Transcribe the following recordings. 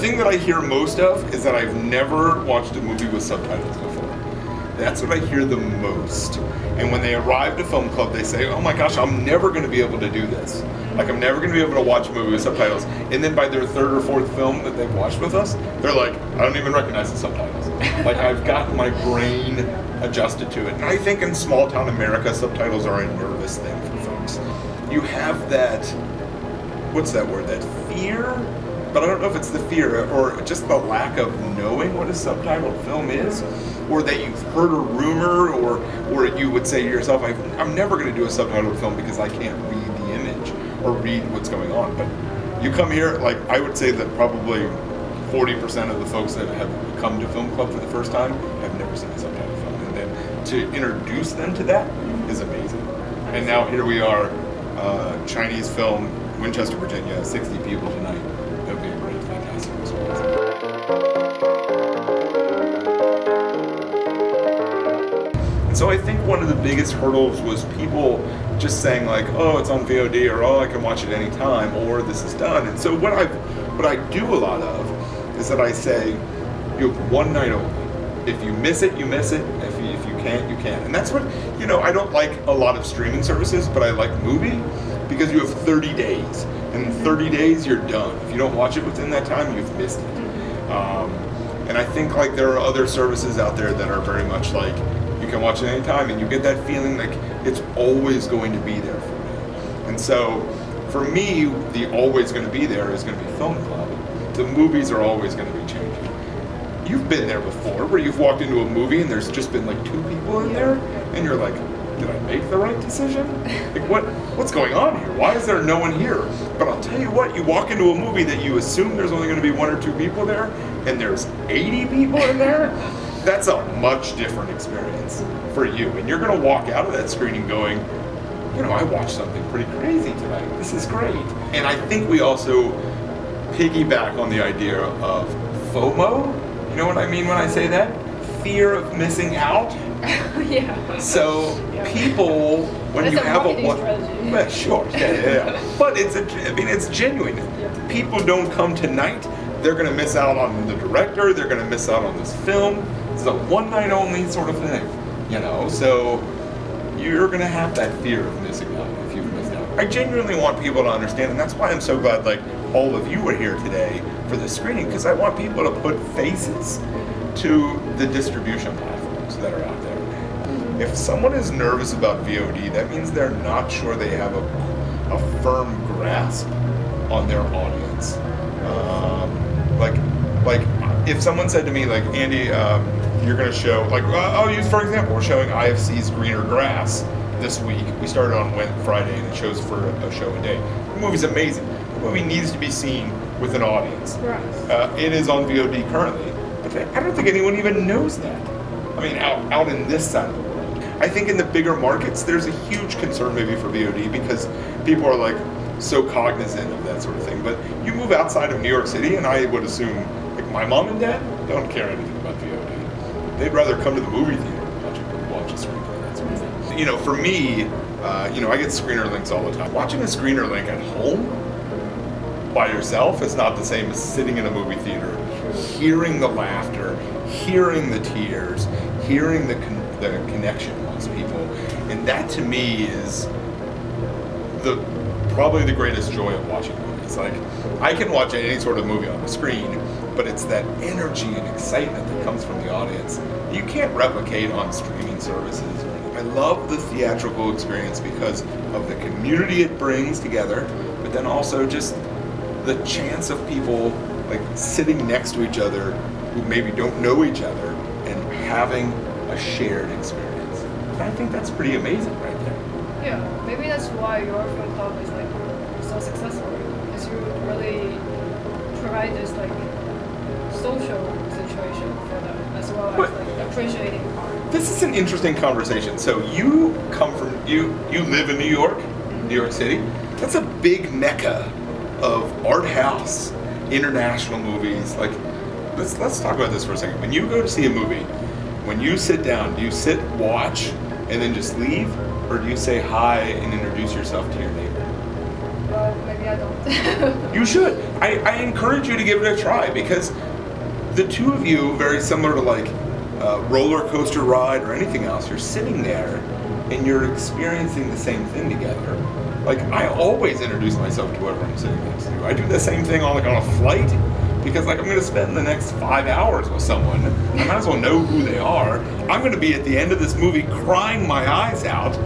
thing that I hear most of is that I've never watched a movie with subtitles before. That's what I hear the most. And when they arrive to film club, they say, oh my gosh, I'm never going to be able to do this. Like, I'm never going to be able to watch a movie with subtitles. And then by their third or fourth film that they've watched with us, they're like, I don't even recognize the subtitles. Like, I've gotten my brain adjusted to it. And I think in small town America, subtitles are a nervous thing for folks. You have that, what's that word, that fear? But I don't know if it's the fear or just the lack of knowing what a subtitled film is, or that you've heard a rumor, or you would say to yourself, I'm never going to do a subtitled film because I can't read the image or read what's going on. But you come here, like, I would say that probably 40% of the folks that have come to film club for the first time have never seen a subtitled film, and then to introduce them to that is amazing. And now here we are, Chinese film, Winchester, Virginia, 60 people tonight. That would be a great, fantastic experience. And so I think one of the biggest hurdles was people just saying like, oh, it's on VOD, or oh, I can watch it anytime, or this is done. And so what I do a lot of is that I say, you have one night only. If you miss it, you miss it. If you can't, you can't. And that's what, I don't like a lot of streaming services, but I like Mubi because you have 30 days. And in 30 days, you're done. If you don't watch it within that time, you've missed it. And I think like there are other services out there that are very much like, you can watch it anytime, and you get that feeling like it's always going to be there for you. And so, for me, the always going to be there is going to be Film Club. The movies are always going to be changing. You've been there before, where you've walked into a movie and there's just been like 2 people in there, and you're like, did I make the right decision? Like, what's going on here? Why is there no one here? But I'll tell you what, you walk into a movie that you assume there's only going to be 1 or 2 people there, and there's 80 people in there. That's a much different experience for you. And you're going to walk out of that screening going, I watched something pretty crazy tonight. This is great. And I think we also piggyback on the idea of FOMO. You know what I mean when I say that? Fear of missing out. Yeah. So people, when That's you a have a marketing one, strategy. well, sure, yeah. But it's genuine. Yeah. People don't come tonight. They're going to miss out on the director. They're going to miss out on this film. It's a one night only sort of thing, So you're going to have that fear of missing out if you've missed out. I genuinely want people to understand, and that's why I'm so glad like all of you are here today for this screening, because I want people to put faces to the distribution platforms that are out there. If someone is nervous about VOD, that means they're not sure they have a firm grasp on their audience. Like if someone said to me, like, Andy, you're going to show, like, I'll use, for example, we're showing IFC's Greener Grass this week. We started on Friday, and it shows for a show a day. The movie's amazing. The movie needs to be seen with an audience. Right. It is on VOD currently, but I don't think anyone even knows that. I mean, out in this side of the world. I think in the bigger markets, there's a huge concern maybe for VOD because people are like so cognizant of that sort of thing. But you move outside of New York City, and I would assume, like, my mom and dad don't care anything about VOD. They'd rather come to the movie theater and watch a screenplay, that sort of thing. For me, I get screener links all the time. Watching a screener link at home by yourself is not the same as sitting in a movie theater, hearing the laughter, hearing the tears, hearing the connection amongst people. And that to me is probably the greatest joy of watching movies. Like, I can watch any sort of movie on the screen, but it's that energy and excitement that comes from the audience you can't replicate on streaming services. I love the theatrical experience because of the community it brings together, but then also just the chance of people like sitting next to each other who maybe don't know each other and having a shared experience. I think that's pretty amazing right there. Yeah, maybe that's why your film club is like so successful, because you really provide this like social situation for them as well as like appreciating art. This is an interesting conversation. So you come from you live in New York City. That's a big mecca of art house, international movies. Like, let's talk about this for a second. When you go to see a movie, when you sit down, do you sit, watch, and then just leave? Or do you say hi and introduce yourself to your neighbor? Well, maybe I don't. You should. I encourage you to give it a try because the two of you, very similar to like a roller coaster ride or anything else, you're sitting there and you're experiencing the same thing together. Like I always introduce myself to whoever I'm sitting next to. I do the same thing on a flight because like I'm going to spend the next 5 hours with someone. I might as well know who they are. I'm going to be at the end of this movie crying my eyes out.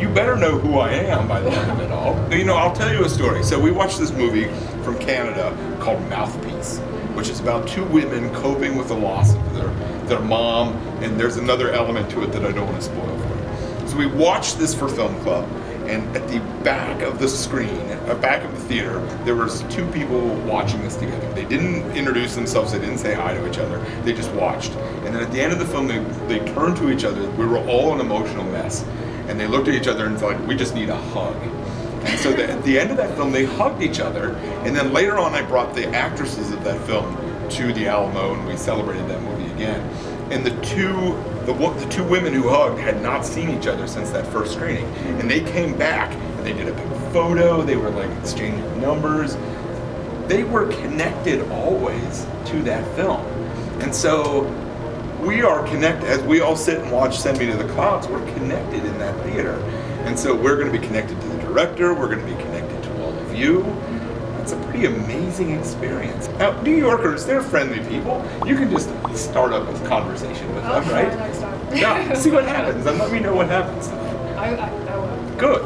You better know who I am by the end of it all. You know, I'll tell you a story. So we watched this movie from Canada called Mouthpiece, which is about two women coping with the loss of their mom, and there's another element to it that I don't want to spoil for you. So we watched this for Film Club, and at the back of the screen, back of the theater, there was two people watching this together. They didn't introduce themselves, they didn't say hi to each other, they just watched. And then at the end of the film, they turned to each other. We were all an emotional mess. And they looked at each other and said, like, we just need a hug. And so at the end of that film, they hugged each other. And then later on, I brought the actresses of that film to the Alamo, and we celebrated that movie again. And the two women who hugged had not seen each other since that first screening. And they came back, and they did a big photo. They were, like, exchanging numbers. They were connected always to that film. And so we are connected, as we all sit and watch Send Me to the Clouds, we're connected in that theater. And so we're going to be connected to the director, we're going to be connected to all of you. It's a pretty amazing experience. Now, New Yorkers, they're friendly people. You can just start up a conversation with them, right? Next time. Yeah, see what happens, and let me know what happens to them. I will. Good.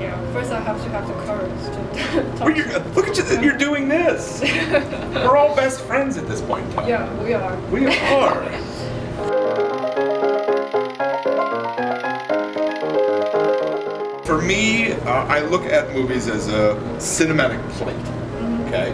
Yeah, first I have to have the courage to talk. Look at you, you're doing this. We're all best friends at this point in time. Yeah, we are. We are. For me, I look at movies as a cinematic plate. Okay,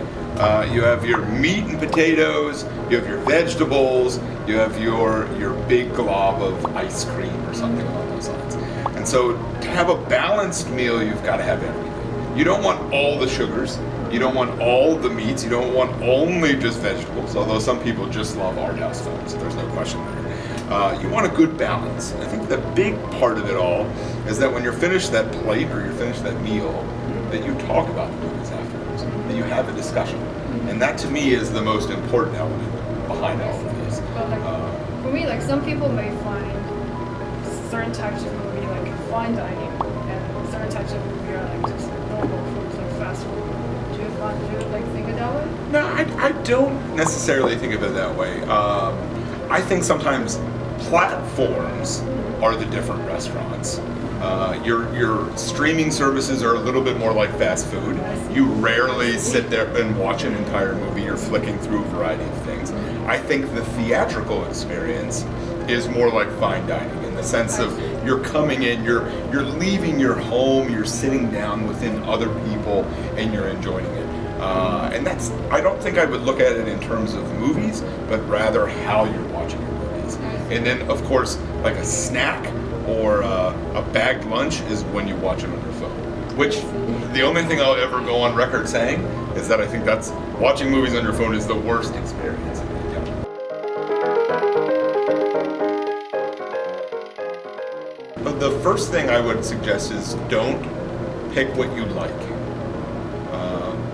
you have your meat and potatoes, you have your vegetables, you have your big glob of ice cream or something along those lines. And so, to have a balanced meal, you've got to have everything. You don't want all the sugars. You don't want all the meats. You don't want only just vegetables. Although some people just love art house films, so there's no question there. You want a good balance. I think the big part of it all is that when you're finished that plate or you're finished that meal, that you talk about the movies afterwards, that you have a discussion. And that to me is the most important element behind all of this. But like, for me, like some people may find certain types of movie like fine dining, and certain types of movie are like just normal foods, like fast food. Do you like think it that way? No, I don't necessarily think of it that way. I think sometimes platforms are the different restaurants. Your streaming services are a little bit more like fast food. You rarely sit there and watch an entire movie. You're flicking through a variety of things. I think the theatrical experience is more like fine dining in the sense of you're coming in, you're leaving your home, you're sitting down within other people, and you're enjoying it. And that's, I don't think I would look at it in terms of movies, but rather how you're watching your movies. And then, of course, like a snack or a bagged lunch is when you watch it on your phone. Which, the only thing I'll ever go on record saying is that I think that's, watching movies on your phone is the worst experience. But the first thing I would suggest is don't pick what you like.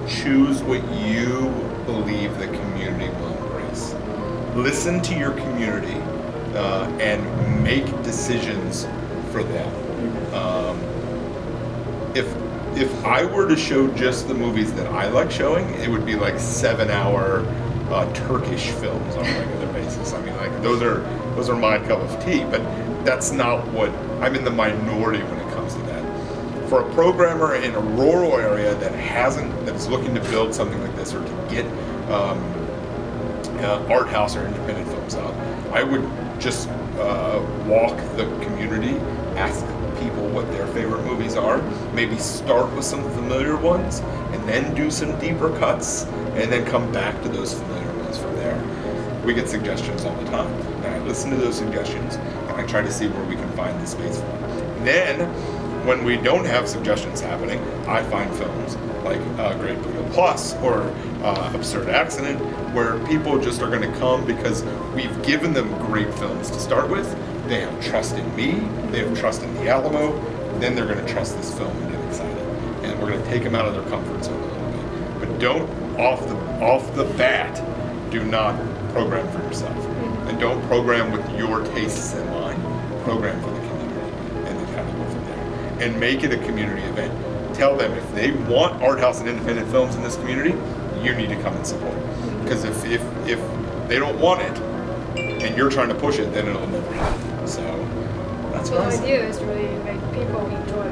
Choose what you believe the community will embrace. Listen to your community and make decisions for them. If I were to show just the movies that I like showing, it would be like 7-hour Turkish films on a regular basis. I mean, like those are my cup of tea, but that's not what, I'm in the minority when it comes to that. For a programmer in a rural area that is looking to build something like this or to get art house or independent films out, I would just walk the community, ask people what their favorite movies are, maybe start with some familiar ones, and then do some deeper cuts, and then come back to those familiar ones from there. We get suggestions all the time, and I listen to those suggestions, and I try to see where we can find the space for them. Then, when we don't have suggestions happening, I find films like Great Buddha Plus or Absurd Accident, where people just are going to come because we've given them great films to start with. They have trust in me, they have trust in the Alamo, then they're going to trust this film and get excited. And we're going to take them out of their comfort zone a little but don't off the bat, do not program for yourself, and don't program with your tastes in mind. Program for the community, and then kind of go from there, and make it a community event. Tell them if they want art house and independent films in this community, you need to come and support. Because if they don't want it, and you're trying to push it, then it'll never happen. So that's So what the I say. idea is really make people enjoy